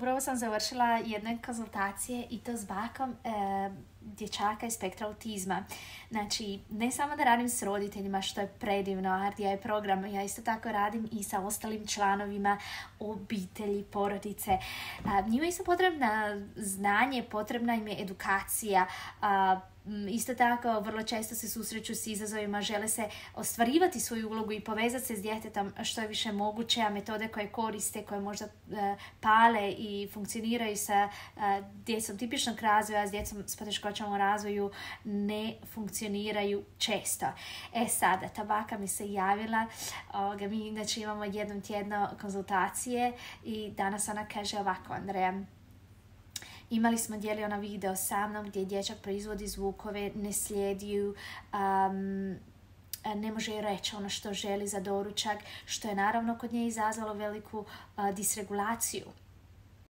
upravo sam završila jedne konzultacije i to s bakom dječaka iz spektra autizma. Znači, ne samo da radim s roditeljima, što je predivno, RDI program, ja isto tako radim i sa ostalim članovima obitelji, porodice. Njima je isto potrebna znanje, potrebna im je edukacija. Isto tako, vrlo često se susreću s izazovima, žele se ostvarivati svoju ulogu i povezati se s djetetom što je više moguće, a metode koje koriste, koje možda pale i funkcioniraju sa djecom tipičnog razvoja, s djecom s poteškoćama u razvoju, ne funkcioniraju često. Sada, ta baka mi se javila, mi inače imamo jednom tjedno konzultacije i danas ona kaže ovako: Andreja, imali smo, dijeli ona video sa mnom gdje dječak proizvodi zvukove, ne slijedi ju, ne može reći ono što želi za doručak, što je naravno kod nje izazvalo veliku disregulaciju.